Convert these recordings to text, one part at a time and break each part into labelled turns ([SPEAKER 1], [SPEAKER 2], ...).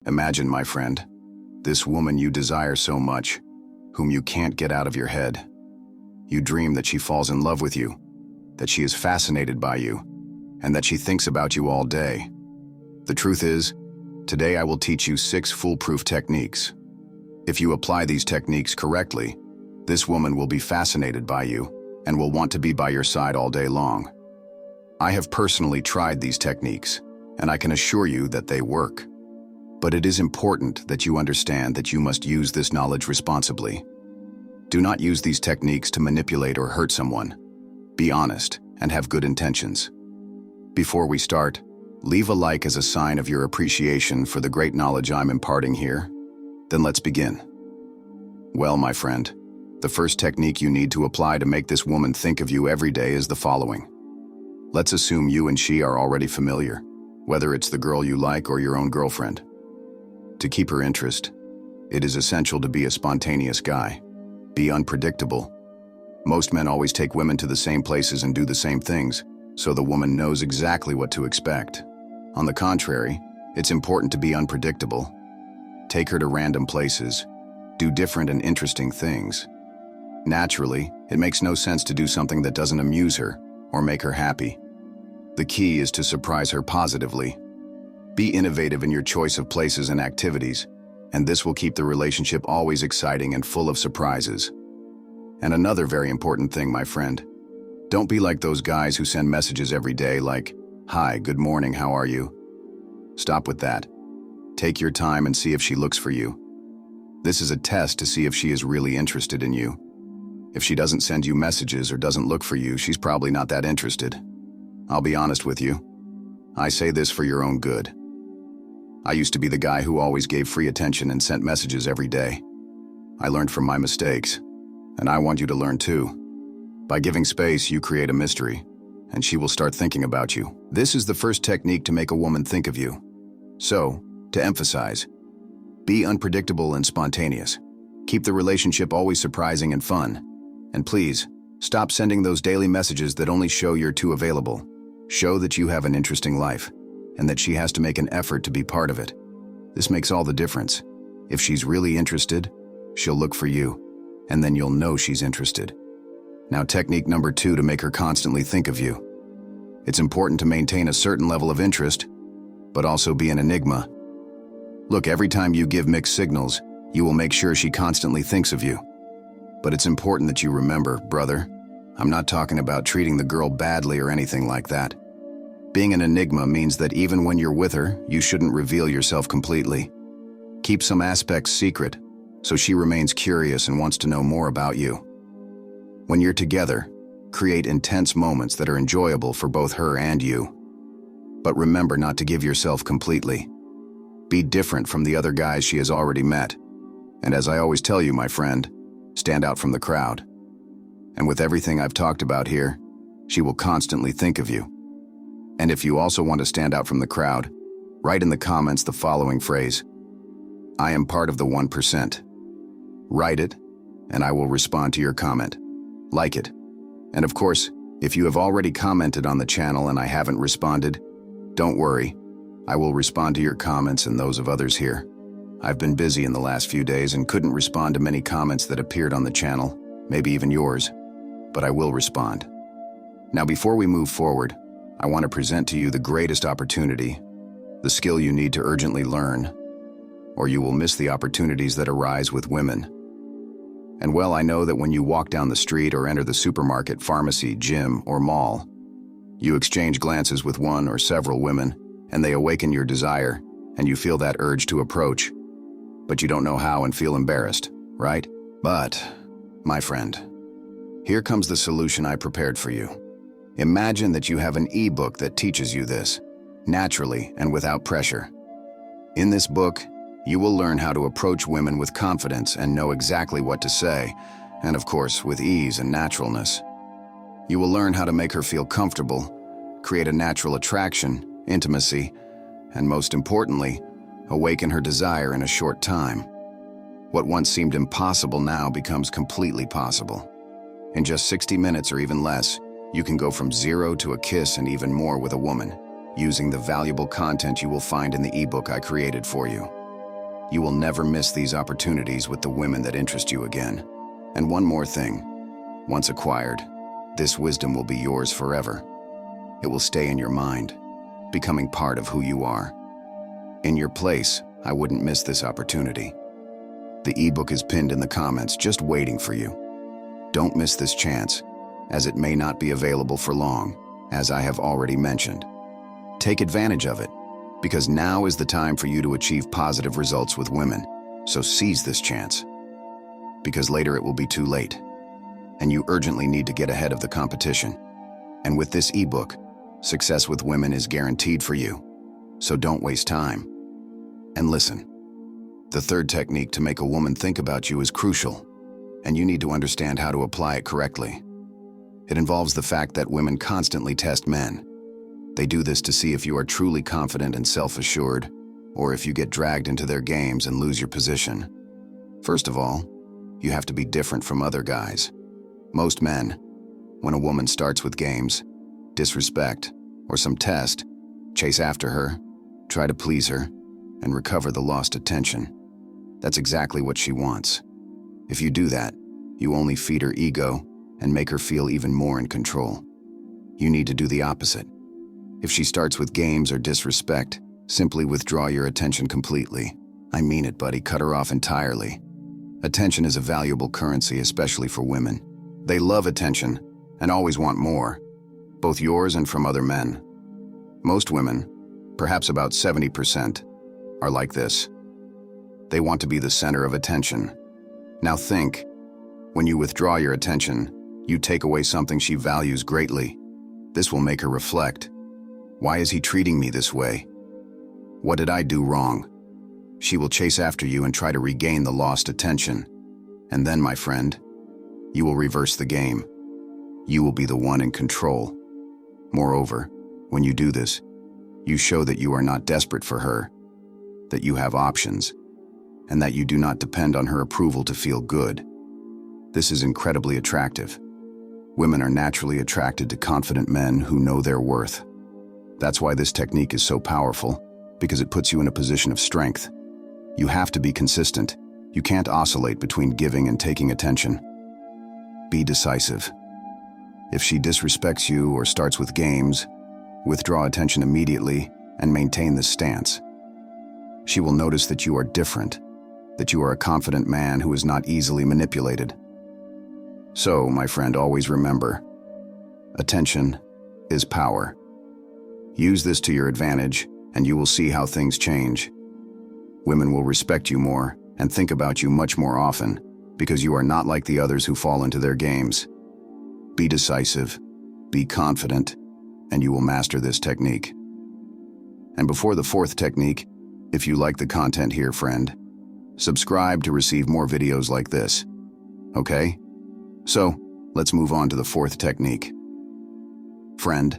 [SPEAKER 1] Imagine, my friend, this woman you desire so much, whom you can't get out of your head. You dream that she falls in love with you, that she is fascinated by you, and that she thinks about you all day. The truth is, today I will teach you 6 foolproof techniques. If you apply these techniques correctly, this woman will be fascinated by you and will want to be by your side all day long. I have personally tried these techniques, and I can assure you that they work. But it is important that you understand that you must use this knowledge responsibly. Do not use these techniques to manipulate or hurt someone. Be honest and have good intentions. Before we start, leave a like as a sign of your appreciation for the great knowledge I'm imparting here. Then let's begin. Well, my friend, the first technique you need to apply to make this woman think of you every day is the following. Let's assume you and she are already familiar, whether it's the girl you like or your own girlfriend. To keep her interest, it is essential to be a spontaneous guy. Be unpredictable. Most men always take women to the same places and do the same things, so the woman knows exactly what to expect. On the contrary, it's important to be unpredictable. Take her to random places. Do different and interesting things. Naturally, it makes no sense to do something that doesn't amuse her or make her happy. The key is to surprise her positively. Be innovative in your choice of places and activities, and this will keep the relationship always exciting and full of surprises. And another very important thing, my friend, don't be like those guys who send messages every day like, "Hi, good morning, how are you?" Stop with that. Take your time and see if she looks for you. This is a test to see if she is really interested in you. If she doesn't send you messages or doesn't look for you, she's probably not that interested. I'll be honest with you. I say this for your own good. I used to be the guy who always gave free attention and sent messages every day. I learned from my mistakes, and I want you to learn too. By giving space, you create a mystery, and she will start thinking about you. This is the first technique to make a woman think of you. So, to emphasize, be unpredictable and spontaneous. Keep the relationship always surprising and fun. And please, stop sending those daily messages that only show you're too available. Show that you have an interesting life, and that she has to make an effort to be part of it. This makes all the difference. If she's really interested, she'll look for you, and then you'll know she's interested. Now, technique number 2 to make her constantly think of you. It's important to maintain a certain level of interest, but also be an enigma. Look, every time you give mixed signals, you will make sure she constantly thinks of you. But it's important that you remember, brother, I'm not talking about treating the girl badly or anything like that. Being an enigma means that even when you're with her, you shouldn't reveal yourself completely. Keep some aspects secret, so she remains curious and wants to know more about you. When you're together, create intense moments that are enjoyable for both her and you. But remember not to give yourself completely. Be different from the other guys she has already met. And as I always tell you, my friend, stand out from the crowd. And with everything I've talked about here, she will constantly think of you. And if you also want to stand out from the crowd, write in the comments the following phrase: I am part of the 1%. Write it, and I will respond to your comment. Like it. And of course, if you have already commented on the channel and I haven't responded, don't worry. I will respond to your comments and those of others here. I've been busy in the last few days and couldn't respond to many comments that appeared on the channel, maybe even yours, but I will respond. Now, before we move forward, I want to present to you the greatest opportunity, the skill you need to urgently learn, or you will miss the opportunities that arise with women. And well, I know that when you walk down the street or enter the supermarket, pharmacy, gym, or mall, you exchange glances with one or several women, and they awaken your desire, and you feel that urge to approach, but you don't know how and feel embarrassed, right? But, my friend, here comes the solution I prepared for you. Imagine that you have an ebook that teaches you this, naturally and without pressure. In this book, you will learn how to approach women with confidence and know exactly what to say, and of course, with ease and naturalness. You will learn how to make her feel comfortable, create a natural attraction, intimacy, and most importantly, awaken her desire in a short time. What once seemed impossible now becomes completely possible. In just 60 minutes or even less, you can go from 0 to a kiss and even more with a woman, using the valuable content you will find in the ebook I created for you. You will never miss these opportunities with the women that interest you again. And one more thing. Once acquired, this wisdom will be yours forever. It will stay in your mind, becoming part of who you are. In your place, I wouldn't miss this opportunity. The ebook is pinned in the comments, just waiting for you. Don't miss this chance, as it may not be available for long, as I have already mentioned. Take advantage of it, because now is the time for you to achieve positive results with women, so seize this chance. Because later it will be too late, and you urgently need to get ahead of the competition. And with this ebook, success with women is guaranteed for you, so don't waste time. And listen, the third technique to make a woman think about you is crucial, and you need to understand how to apply it correctly. It involves the fact that women constantly test men. They do this to see if you are truly confident and self-assured, or if you get dragged into their games and lose your position. First of all, you have to be different from other guys. Most men, when a woman starts with games, disrespect, or some test, chase after her, try to please her, and recover the lost attention. That's exactly what she wants. If you do that, you only feed her ego and make her feel even more in control. You need to do the opposite. If she starts with games or disrespect, simply withdraw your attention completely. I mean it, buddy, cut her off entirely. Attention is a valuable currency, especially for women. They love attention and always want more, both yours and from other men. Most women, perhaps about 70%, are like this. They want to be the center of attention. Now think, when you withdraw your attention, you take away something she values greatly. This will make her reflect. Why is he treating me this way? What did I do wrong? She will chase after you and try to regain the lost attention. And then, my friend, you will reverse the game. You will be the one in control. Moreover, when you do this, you show that you are not desperate for her, that you have options, and that you do not depend on her approval to feel good. This is incredibly attractive. Women are naturally attracted to confident men who know their worth. That's why this technique is so powerful, because it puts you in a position of strength. You have to be consistent. You can't oscillate between giving and taking attention. Be decisive. If she disrespects you or starts with games, withdraw attention immediately and maintain this stance. She will notice that you are different, that you are a confident man who is not easily manipulated. So, my friend, always remember, attention is power. Use this to your advantage, and you will see how things change. Women will respect you more and think about you much more often, because you are not like the others who fall into their games. Be decisive, be confident, and you will master this technique. And before the fourth technique, if you like the content here, friend, subscribe to receive more videos like this. Okay? So, let's move on to the fourth technique. Friend,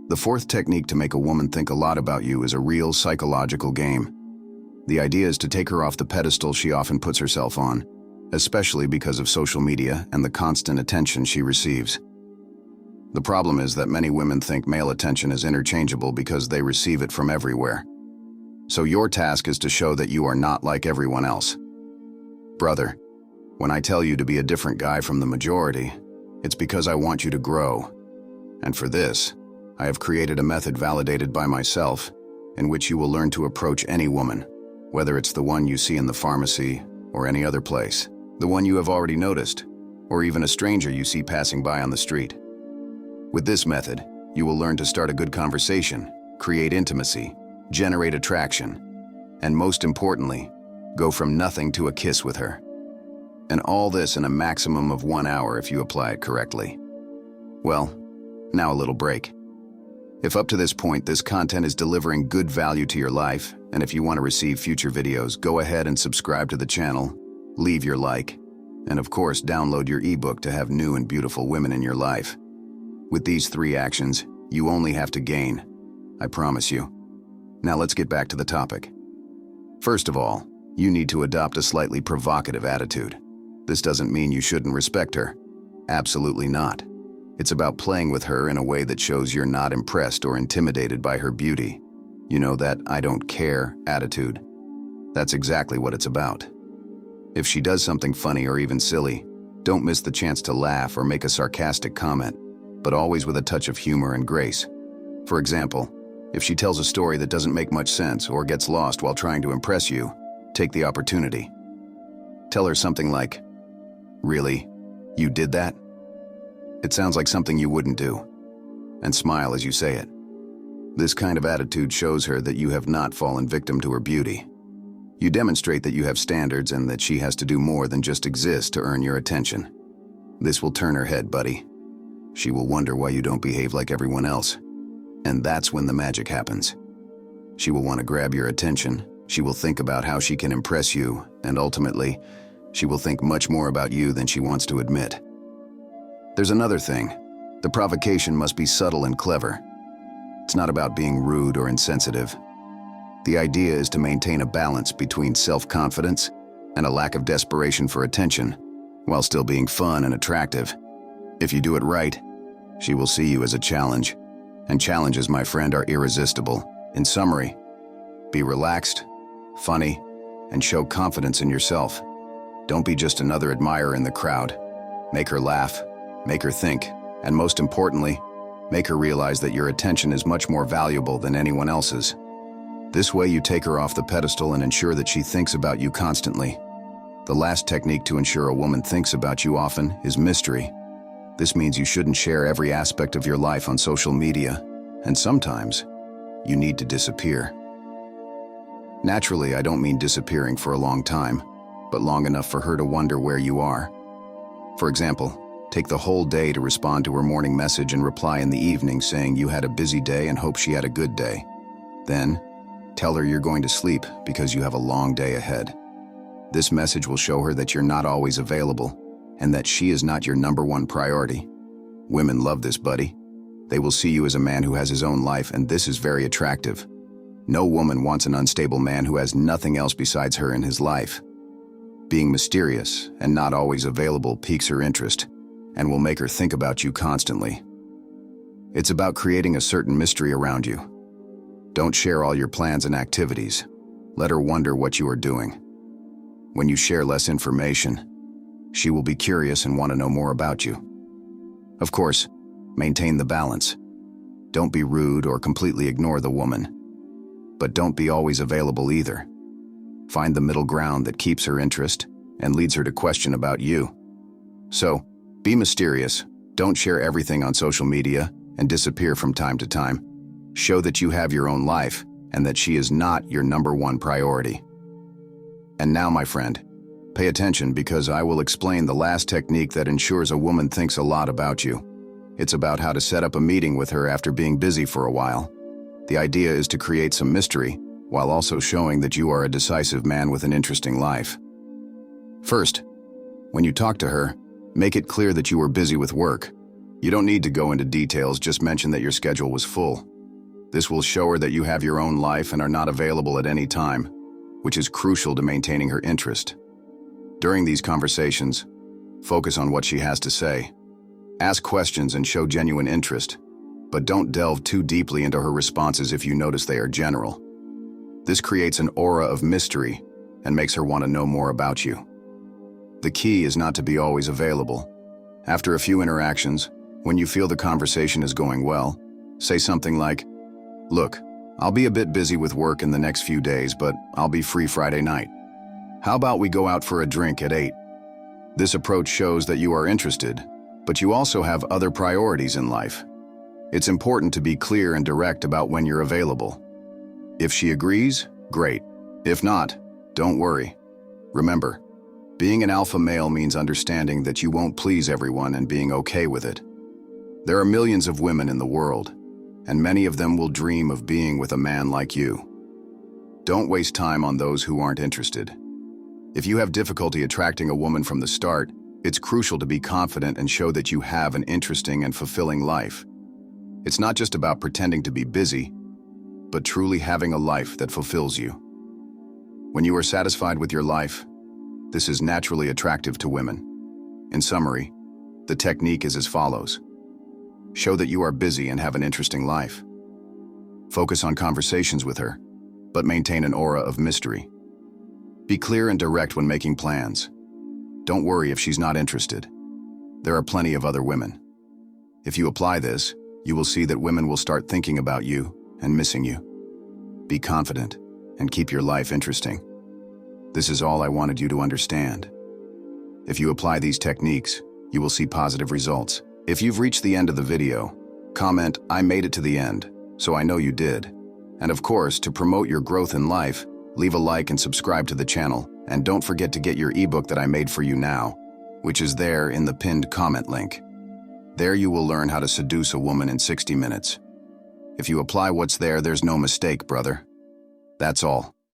[SPEAKER 1] the fourth technique to make a woman think a lot about you is a real psychological game. The idea is to take her off the pedestal she often puts herself on, especially because of social media and the constant attention she receives. The problem is that many women think male attention is interchangeable because they receive it from everywhere. So your task is to show that you are not like everyone else. Brother, when I tell you to be a different guy from the majority, it's because I want you to grow. And for this, I have created a method validated by myself, in which you will learn to approach any woman, whether it's the one you see in the pharmacy or any other place, the one you have already noticed, or even a stranger you see passing by on the street. With this method, you will learn to start a good conversation, create intimacy, generate attraction, and most importantly, go from nothing to a kiss with her. And all this in a maximum of 1 hour if you apply it correctly. Well, now a little break. If up to this point this content is delivering good value to your life, and if you want to receive future videos, go ahead and subscribe to the channel, leave your like, and of course download your ebook to have new and beautiful women in your life. With these 3 actions, you only have to gain. I promise you. Now let's get back to the topic. First of all, you need to adopt a slightly provocative attitude. This doesn't mean you shouldn't respect her. Absolutely not. It's about playing with her in a way that shows you're not impressed or intimidated by her beauty. You know, that I don't care attitude. That's exactly what it's about. If she does something funny or even silly, don't miss the chance to laugh or make a sarcastic comment, but always with a touch of humor and grace. For example, if she tells a story that doesn't make much sense or gets lost while trying to impress you, take the opportunity. Tell her something like, "Really? You did that?" It sounds like something you wouldn't do. And smile as you say it. This kind of attitude shows her that you have not fallen victim to her beauty. You demonstrate that you have standards and that she has to do more than just exist to earn your attention. This will turn her head, buddy. She will wonder why you don't behave like everyone else. And that's when the magic happens. She will want to grab your attention. She will think about how she can impress you, and ultimately, she will think much more about you than she wants to admit. There's another thing. The provocation must be subtle and clever. It's not about being rude or insensitive. The idea is to maintain a balance between self-confidence and a lack of desperation for attention, while still being fun and attractive. If you do it right, she will see you as a challenge. And challenges, my friend, are irresistible. In summary, be relaxed, funny, and show confidence in yourself. Don't be just another admirer in the crowd. Make her laugh, make her think, and most importantly, make her realize that your attention is much more valuable than anyone else's. This way you take her off the pedestal and ensure that she thinks about you constantly. The last technique to ensure a woman thinks about you often is mystery. This means you shouldn't share every aspect of your life on social media, and sometimes you need to disappear. Naturally, I don't mean disappearing for a long time, but long enough for her to wonder where you are. For example, take the whole day to respond to her morning message and reply in the evening saying you had a busy day and hope she had a good day. Then, tell her you're going to sleep because you have a long day ahead. This message will show her that you're not always available and that she is not your #1 priority. Women love this, buddy. They will see you as a man who has his own life, and this is very attractive. No woman wants an unstable man who has nothing else besides her in his life. Being mysterious and not always available piques her interest and will make her think about you constantly. It's about creating a certain mystery around you. Don't share all your plans and activities. Let her wonder what you are doing. When you share less information, she will be curious and want to know more about you. Of course, maintain the balance. Don't be rude or completely ignore the woman. But don't be always available either. Find the middle ground that keeps her interest and leads her to question about you. So, be mysterious, don't share everything on social media, and disappear from time to time. Show that you have your own life and that she is not your #1 priority. And now, my friend, pay attention because I will explain the last technique that ensures a woman thinks a lot about you. It's about how to set up a meeting with her after being busy for a while. The idea is to create some mystery while also showing that you are a decisive man with an interesting life. First, when you talk to her, make it clear that you were busy with work. You don't need to go into details, just mention that your schedule was full. This will show her that you have your own life and are not available at any time, which is crucial to maintaining her interest. During these conversations, focus on what she has to say. Ask questions and show genuine interest, but don't delve too deeply into her responses if you notice they are general. This creates an aura of mystery and makes her want to know more about you. The key is not to be always available. After a few interactions, when you feel the conversation is going well, say something like, "Look, I'll be a bit busy with work in the next few days, but I'll be free Friday night. How about we go out for a drink at 8? This approach shows that you are interested, but you also have other priorities in life. It's important to be clear and direct about when you're available. If she agrees, great. If not, don't worry. Remember, being an alpha male means understanding that you won't please everyone and being okay with it. There are millions of women in the world, and many of them will dream of being with a man like you. Don't waste time on those who aren't interested. If you have difficulty attracting a woman from the start, it's crucial to be confident and show that you have an interesting and fulfilling life. It's not just about pretending to be busy, but truly having a life that fulfills you. When you are satisfied with your life, this is naturally attractive to women. In summary, the technique is as follows. Show that you are busy and have an interesting life. Focus on conversations with her, but maintain an aura of mystery. Be clear and direct when making plans. Don't worry if she's not interested. There are plenty of other women. If you apply this, you will see that women will start thinking about you and missing you. Be confident and keep your life interesting. This is all I wanted you to understand. If you apply these techniques, you will see positive results. If you've reached the end of the video, comment, "I made it to the end," so I know you did. And of course, to promote your growth in life, leave a like and subscribe to the channel, and don't forget to get your ebook that I made for you now, which is there in the pinned comment link. There you will learn how to seduce a woman in 60 minutes. If you apply what's there, there's no mistake, brother. That's all.